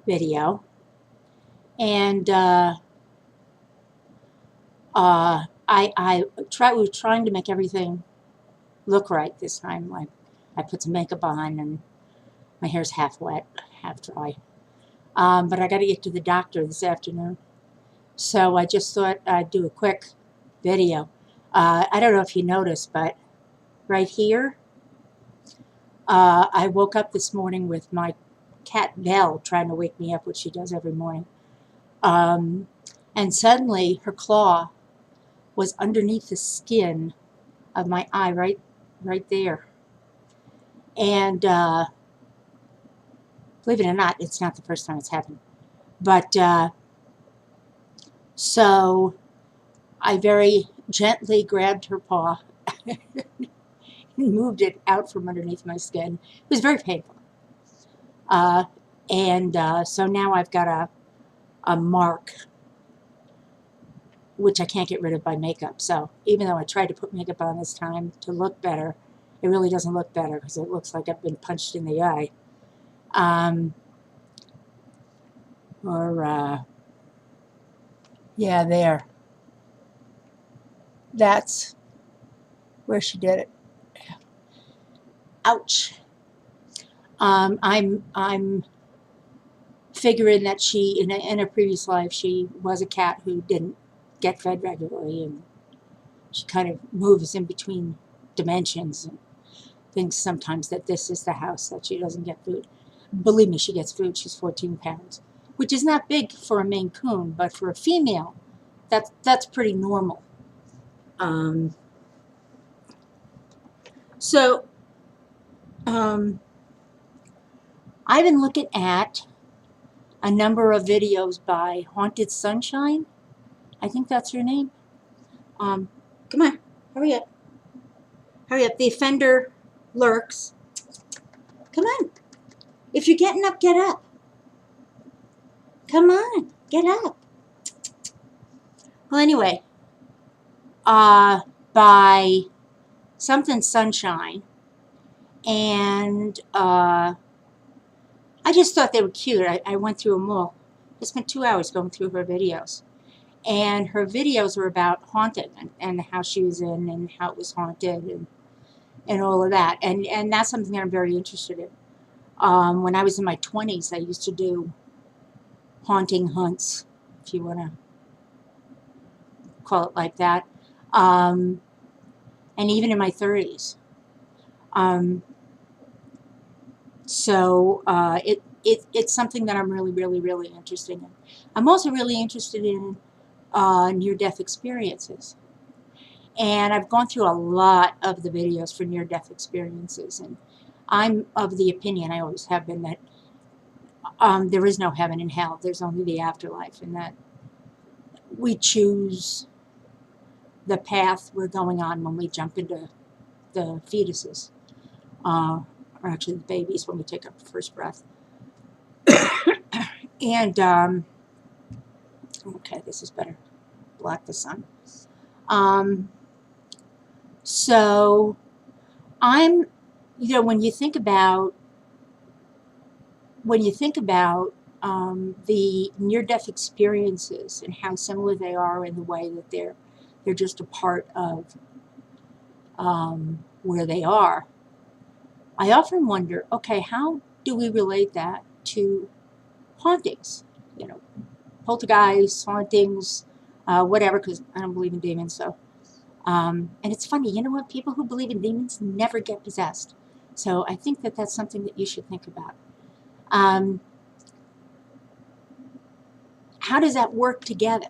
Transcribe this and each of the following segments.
video, and was trying to make everything look right this time. Like, I put some makeup on, and my hair's half wet, half dry. But I got to get to the doctor this afternoon, so I just thought I'd do a quick video. I don't know if you noticed, but right here, I woke up this morning with my cat Belle trying to wake me up, which she does every morning. And suddenly her claw was underneath the skin of my eye, right there. And believe it or not, it's not the first time it's happened. But so I very gently grabbed her paw and moved it out from underneath my skin. It was very painful. So now I've got a mark, which I can't get rid of by makeup. So even though I tried to put makeup on this time to look better, it really doesn't look better because it looks like I've been punched in the eye. Yeah, there. That's where she did it. Ouch. I'm figuring that she, in a previous life, she was a cat who didn't get fed regularly, and she kind of moves in between dimensions and thinks sometimes that this is the house that she doesn't get food. Believe me, she gets food. She's 14 pounds, which is not big for a Maine Coon, but for a female, that's pretty normal. I've been looking at a number of videos by Haunted Sunshine. I think that's her name. Come on, hurry up. Hurry up. The offender lurks. Come on. If you're getting up, get up. Come on, get up. Well, anyway, by something Sunshine, and I just thought they were cute. I went through them all. I spent 2 hours going through her videos. And her videos were about haunting and how she was in and how it was haunted and all of that. And that's something that I'm very interested in. When I was in my 20s, I used to do haunting hunts, if you want to call it like that. And even in my 30s. It's something that I'm really interested in. I'm also really interested in near-death experiences. And I've gone through a lot of the videos for near-death experiences, and I'm of the opinion, I always have been, that there is no heaven and hell. There's only the afterlife, and that we choose the path we're going on when we jump into the fetuses, or actually the babies when we take our first breath. And okay, this is better. Block the sun. So I'm, when you think about the near-death experiences and how similar they are in the way that they're just a part of where they are, I often wonder, okay, how do we relate that to hauntings? Poltergeists, hauntings, whatever, because I don't believe in demons. So, and it's funny, you know what? People who believe in demons never get possessed. So I think that that's something that you should think about. How does that work together?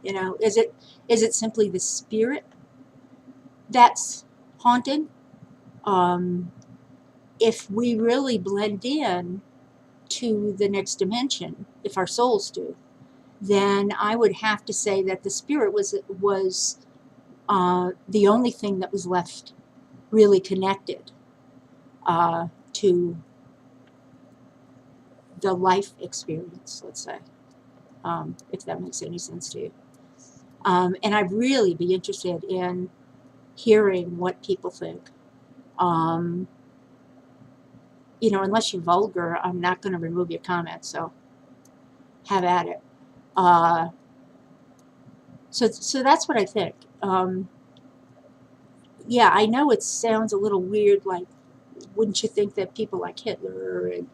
Is it simply the spirit that's haunted? If we really blend in to the next dimension, if our souls do, then I would have to say that the spirit was the only thing that was left really connected to the life experience, let's say, if that makes any sense to you. And I'd really be interested in hearing what people think. Unless you're vulgar, I'm not going to remove your comments. So have at it. So that's what I think. Yeah, I know it sounds a little weird, like, wouldn't you think that people like Hitler and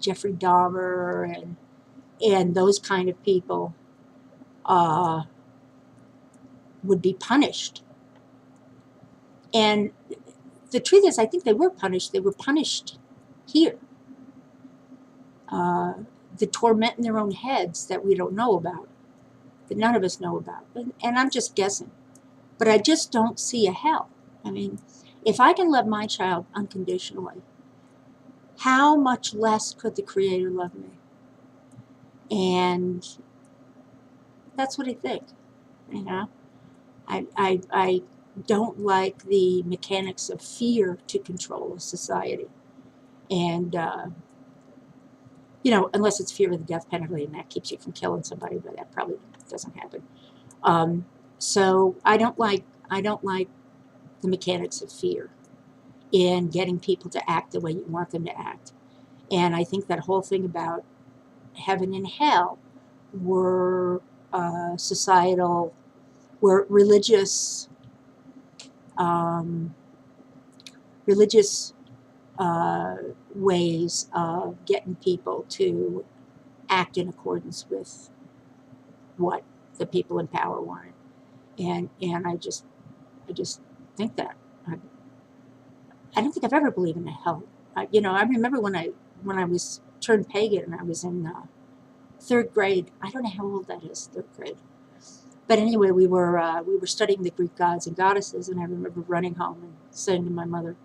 Jeffrey Dahmer and those kind of people would be punished? And the truth is, I think they were punished. They were punished here. The torment in their own heads that we don't know about, that none of us know about. And I'm just guessing. But I just don't see a hell. I mean, if I can love my child unconditionally, how much less could the Creator love me? And that's what I think. You know, I don't like the mechanics of fear to control a society. And, you know, unless it's fear of the death penalty, and that keeps you from killing somebody, but that probably doesn't happen. So I don't like the mechanics of fear in getting people to act the way you want them to act. And I think that whole thing about heaven and hell were societal, were religious ways of getting people to act in accordance with what the people in power wanted. And I just think that I don't think I've ever believed in a hell. You know, I remember when I was turned pagan and I was in third grade. I don't know how old that is, third grade. But anyway, we were studying the Greek gods and goddesses, and I remember running home and saying to my mother,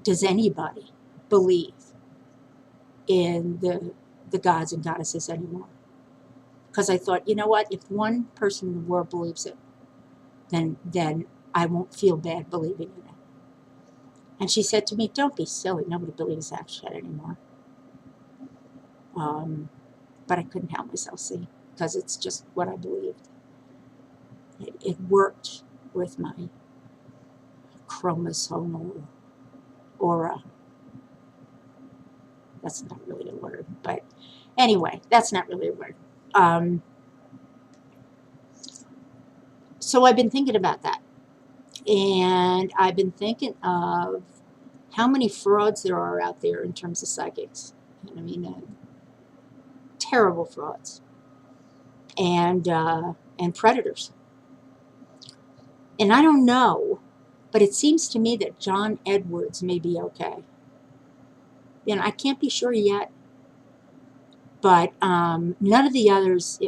"Does anybody believe in the gods and goddesses anymore?" Because I thought, you know what? If one person in the world believes it, then I won't feel bad believing in it. And she said to me, "Don't be silly. Nobody believes that shit anymore." But I couldn't help myself, see, because it's just what I believed. It worked with my chromosomal aura. That's not really a word, but anyway, that's not really a word. So I've been thinking about that. And I've been thinking of how many frauds there are out there in terms of psychics. I mean, terrible frauds. And predators. And I don't know, but it seems to me that John Edwards may be okay. And I can't be sure yet, but none of the others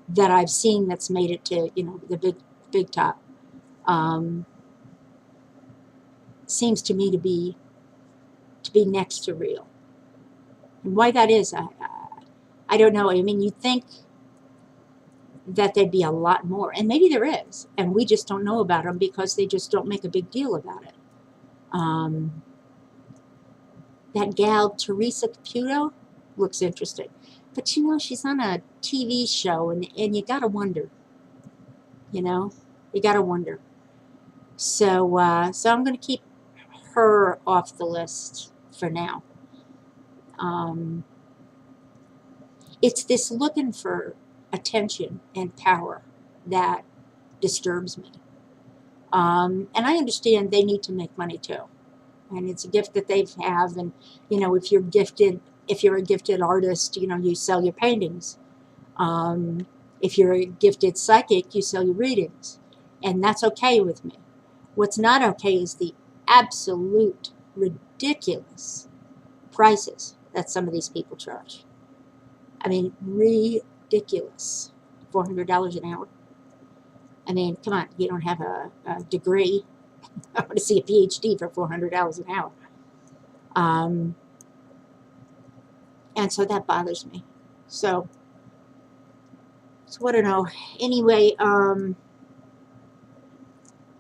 that I've seen that's made it to, you know, the big top seems to me to be next to real. And why that is, I don't know. I mean, you'd think that there'd be a lot more, and maybe there is, and we just don't know about them because they just don't make a big deal about it. That gal, Teresa Caputo, looks interesting. But, you know, she's on a TV show, and you got to wonder. You know? You got to wonder. So I'm going to keep her off the list for now. It's this looking for attention and power that disturbs me. And I understand they need to make money too. And it's a gift that they have. And, you know, if you're a gifted artist, you know, you sell your paintings. If you're a gifted psychic, you sell your readings. And that's okay with me. What's not okay is the absolute ridiculous prices that some of these people charge. I mean, ridiculous. $400 an hour. I mean, come on, you don't have a degree. I want to see a PhD for $400 an hour. And so that bothers me. So I don't know. Anyway, I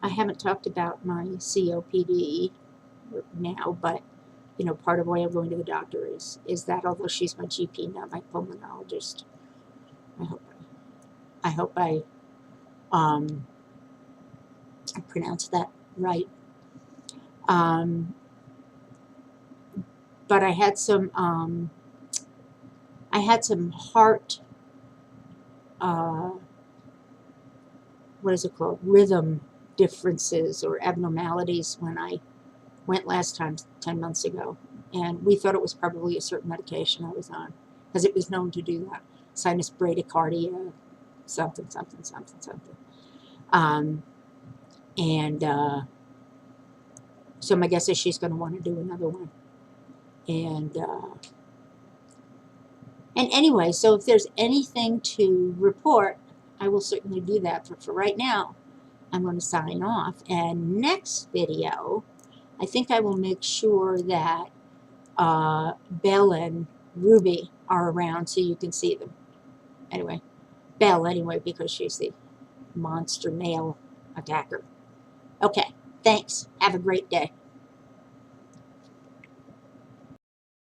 haven't talked about my COPD now, but, you know, part of why I'm going to the doctor is that although she's my GP, not my pulmonologist, I hope I pronounced that right. but I had some heart, what is it called, rhythm differences or abnormalities when I went last time 10 months ago, and we thought it was probably a certain medication I was on, because it was known to do that. Sinus bradycardia, something, something, something, something. And so my guess is she's going to want to do another one. And anyway, so if there's anything to report, I will certainly do that. But for right now, I'm going to sign off. And next video, I think I will make sure that Belle and Ruby are around so you can see them. Anyway, Belle anyway, because she's the monster male attacker. Okay, thanks. Have a great day.